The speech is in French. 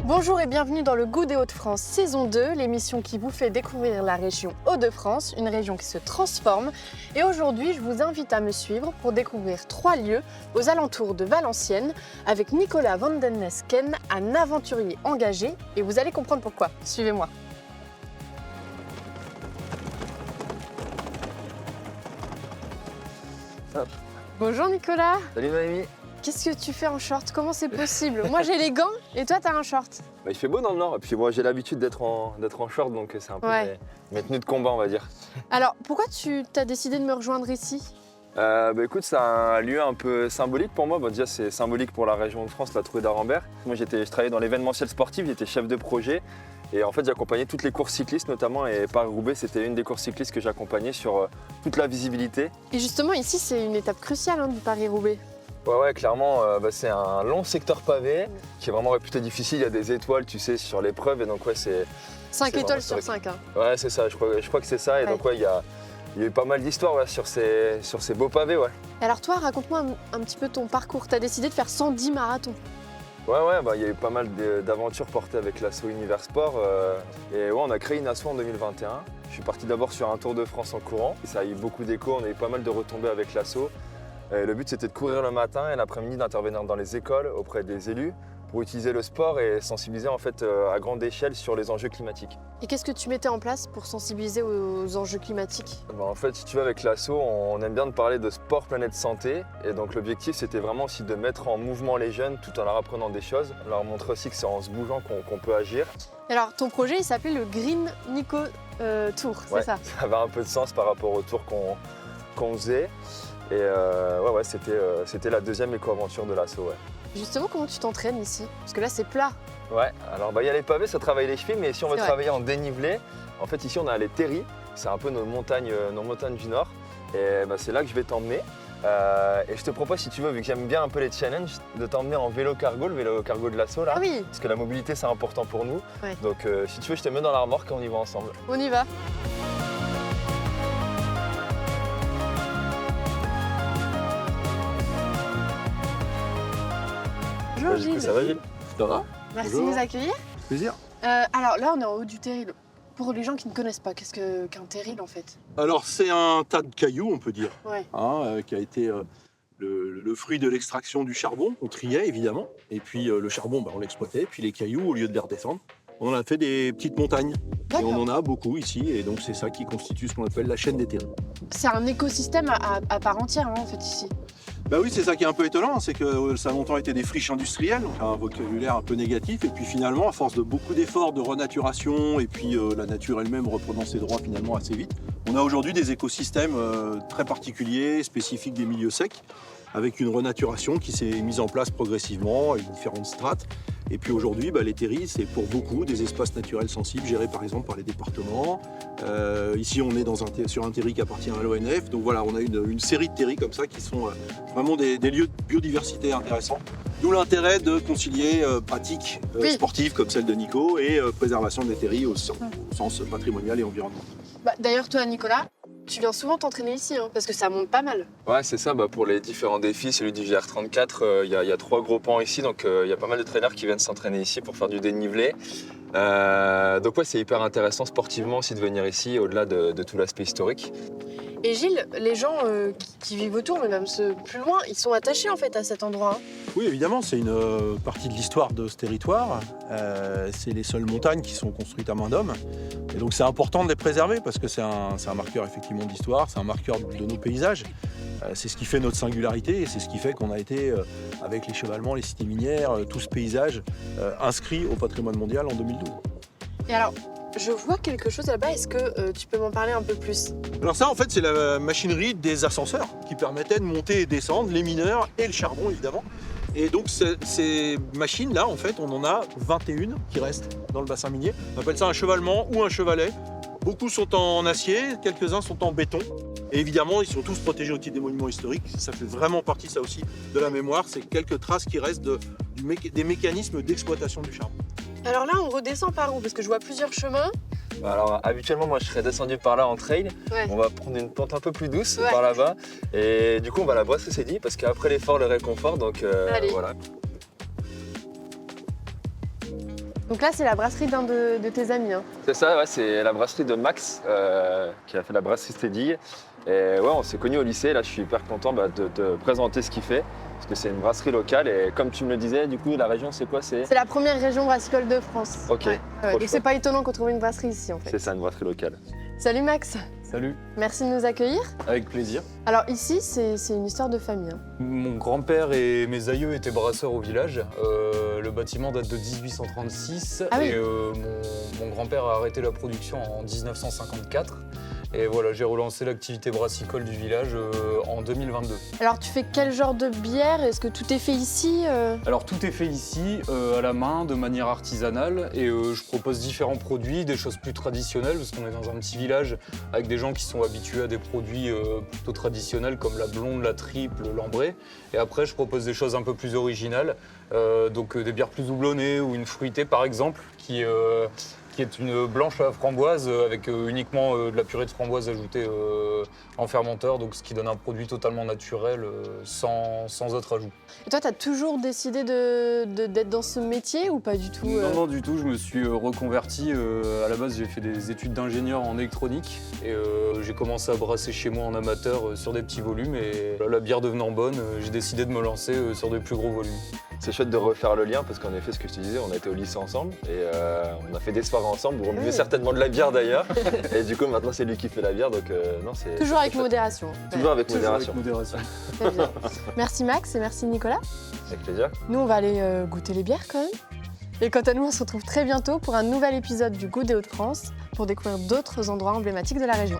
Bonjour et bienvenue dans le Goût des Hauts-de-France saison 2, l'émission qui vous fait découvrir la région Hauts-de-France, une région qui se transforme. Et aujourd'hui, je vous invite à me suivre pour découvrir 3 lieux aux alentours de Valenciennes avec Nicolas van den Nesken, un aventurier engagé. Et vous allez comprendre pourquoi. Suivez-moi. Hop. Bonjour Nicolas. Salut Noémie. Qu'est-ce que tu fais en short? Comment c'est possible? Moi j'ai les gants et toi t'as un short. Bah, il fait beau dans le nord et puis moi j'ai l'habitude d'être en short donc c'est un peu mes tenues de combat on va dire. Alors pourquoi tu t'as décidé de me rejoindre ici? Écoute, c'est un lieu un peu symbolique pour moi. Bon, déjà c'est symbolique pour la région de France, la Trouée d'Arambert. Moi je travaillais dans l'événementiel sportif, j'étais chef de projet et en fait j'accompagnais toutes les courses cyclistes notamment et Paris-Roubaix c'était une des courses cyclistes que j'accompagnais sur toute la visibilité. Et justement ici c'est une étape cruciale du Paris-Roubaix. Ouais, clairement, c'est un long secteur pavé qui est vraiment réputé difficile. Il y a des étoiles, tu sais, sur l'épreuve. Et donc, ouais, c'est. 5 étoiles sur 5. Hein. Ouais, c'est ça, je crois que c'est ça. Et donc, ouais, il y a eu pas mal d'histoires sur ces beaux pavés, ouais. Alors, toi, raconte-moi un petit peu ton parcours. Tu as décidé de faire 110 marathons. Ouais, il y a eu pas mal d'aventures portées avec l'asso Univers Sport. Et ouais, on a créé une asso en 2021. Je suis parti d'abord sur un Tour de France en courant. Ça a eu beaucoup d'écho, on a eu pas mal de retombées avec l'asso. Le but c'était de courir le matin et l'après-midi d'intervenir dans les écoles auprès des élus pour utiliser le sport et sensibiliser en fait à grande échelle sur les enjeux climatiques. Et qu'est-ce que tu mettais en place pour sensibiliser aux enjeux climatiques? En fait, si tu veux, avec l'asso, on aime bien de parler de sport, planète, santé. Et donc l'objectif c'était vraiment aussi de mettre en mouvement les jeunes tout en leur apprenant des choses, leur montrer aussi que c'est en se bougeant qu'on peut agir. Alors ton projet il s'appelait le Green Nico Tour, c'est ça? Ça avait un peu de sens par rapport au tour qu'on faisait. Et c'était la deuxième éco-aventure de l'asso. Ouais. Justement, comment tu t'entraînes ici? Parce que là, c'est plat. Ouais, alors il y a les pavés, ça travaille les chevilles, mais si on veut travailler en dénivelé, en fait ici on a les terris, c'est un peu nos montagnes du nord. Et c'est là que je vais t'emmener. Et je te propose, si tu veux, vu que j'aime bien un peu les challenges, de t'emmener en vélo cargo, le vélo cargo de l'asso là. Ah oui. Parce que la mobilité c'est important pour nous. Ouais. Donc si tu veux, je te mets dans la remorque et on y va ensemble. On y va. Bonjour Gilles. Ça va Gilles? Ça va? Merci Bonjour. de nous accueillir. Plaisir. Alors là, on est en haut du terril. Pour les gens qui ne connaissent pas, qu'est-ce qu'un terril en fait? Alors c'est un tas de cailloux, on peut dire, Ouais. qui a été le fruit de l'extraction du charbon. On triait évidemment, et puis le charbon, on l'exploitait, puis les cailloux, au lieu de les redescendre, on en a fait des petites montagnes. Et on en a beaucoup ici, et donc c'est ça qui constitue ce qu'on appelle la chaîne des terrils. C'est un écosystème à part entière en fait ici. Bah oui, c'est ça qui est un peu étonnant, c'est que ça a longtemps été des friches industrielles, donc un vocabulaire un peu négatif, et puis finalement, à force de beaucoup d'efforts de renaturation, et puis la nature elle-même reprenant ses droits finalement assez vite, on a aujourd'hui des écosystèmes très particuliers, spécifiques des milieux secs, avec une renaturation qui s'est mise en place progressivement, avec différentes strates. Et puis aujourd'hui, les terris, c'est pour beaucoup des espaces naturels sensibles, gérés par exemple par les départements. Ici, on est sur un terri qui appartient à l'ONF. Donc voilà, on a une série de terris comme ça qui sont vraiment des lieux de biodiversité intéressants. D'où l'intérêt de concilier pratiques sportives comme celle de Nico et préservation des terris au sens patrimonial et environnemental. D'ailleurs, toi, Nicolas, tu viens souvent t'entraîner ici, parce que ça monte pas mal. Ouais, c'est ça. Pour les différents défis, celui du GR34, il y a 3 gros pans ici. Donc, il y a pas mal de traîneurs qui viennent s'entraîner ici pour faire du dénivelé. Donc, ouais, c'est hyper intéressant sportivement aussi de venir ici, au-delà de tout l'aspect historique. Et Gilles, les gens qui vivent autour, mais même ceux plus loin, ils sont attachés en fait à cet endroit. Oui, évidemment, c'est une partie de l'histoire de ce territoire. C'est les seules montagnes qui sont construites à main d'homme. Et donc c'est important de les préserver parce que c'est un marqueur effectivement d'histoire, c'est un marqueur de nos paysages. C'est ce qui fait notre singularité et c'est ce qui fait qu'on a été, avec les chevalements, les cités minières, tout ce paysage, inscrit au patrimoine mondial en 2012. Et alors, je vois quelque chose là-bas, est-ce que tu peux m'en parler un peu plus? Alors ça, en fait, c'est la machinerie des ascenseurs qui permettait de monter et descendre les mineurs et le charbon, évidemment. Et donc ces machines-là, en fait, on en a 21 qui restent dans le bassin minier. On appelle ça un chevalement ou un chevalet. Beaucoup sont en acier, quelques-uns sont en béton. Et évidemment, ils sont tous protégés au titre des monuments historiques. Ça fait vraiment partie, ça aussi, de la mémoire. C'est quelques traces qui restent des mécanismes d'exploitation du charbon. Alors là, on redescend par où? Parce que je vois plusieurs chemins. Alors habituellement moi je serais descendu par là en trail, on va prendre une pente un peu plus douce par là-bas et du coup on va la brasser c'est dit parce qu'après l'effort le réconfort donc voilà. Donc là, c'est la brasserie d'un de tes amis. Hein. C'est ça, ouais, c'est la brasserie de Max qui a fait la brasserie Steady. Et ouais, on s'est connus au lycée. Là, je suis hyper content de te présenter ce qu'il fait. Parce que c'est une brasserie locale. Et comme tu me le disais, du coup, la région, c'est quoi? C'est la première région brassicole de France. Ok. Ouais. Donc c'est pas étonnant qu'on trouve une brasserie ici, en fait. C'est ça, une brasserie locale. Salut Max. Salut, Merci de nous accueillir. avec plaisir. Alors ici, c'est une histoire de famille. Hein. Mon grand-père et mes aïeux étaient brasseurs au village. Le bâtiment date de 1836 Ah oui. et mon grand-père a arrêté la production en 1954. Et voilà, j'ai relancé l'activité brassicole du village en 2022. Alors tu fais quel genre de bière? Est-ce que tout est fait ici Alors tout est fait ici, à la main, de manière artisanale, et je propose différents produits, des choses plus traditionnelles, parce qu'on est dans un petit village avec des gens qui sont habitués à des produits plutôt traditionnels comme la blonde, la triple, l'ambrée. Et après, je propose des choses un peu plus originales, donc des bières plus houblonnées ou une fruitée par exemple, qui est une blanche à la framboise avec uniquement de la purée de framboise ajoutée en fermenteur, donc ce qui donne un produit totalement naturel sans autre ajout. Et toi, tu as toujours décidé d'être dans ce métier ou pas du tout Non, du tout, je me suis reconverti. À la base, j'ai fait des études d'ingénieur en électronique et j'ai commencé à brasser chez moi en amateur sur des petits volumes. Et la bière devenant bonne, j'ai décidé de me lancer sur des plus gros volumes. C'est chouette de refaire le lien parce qu'en effet, ce que je te disais, on a été au lycée ensemble et on a fait des soirs ensemble. Vous buvez certainement de la bière d'ailleurs. Et du coup, maintenant, c'est lui qui fait la bière. Donc, non, c'est Toujours avec modération. Toujours avec modération. Avec modération. Très bien. Merci Max et merci Nicolas. Avec plaisir. Nous, on va aller goûter les bières quand même. Et quant à nous, on se retrouve très bientôt pour un nouvel épisode du Goût des Hauts-de-France pour découvrir d'autres endroits emblématiques de la région.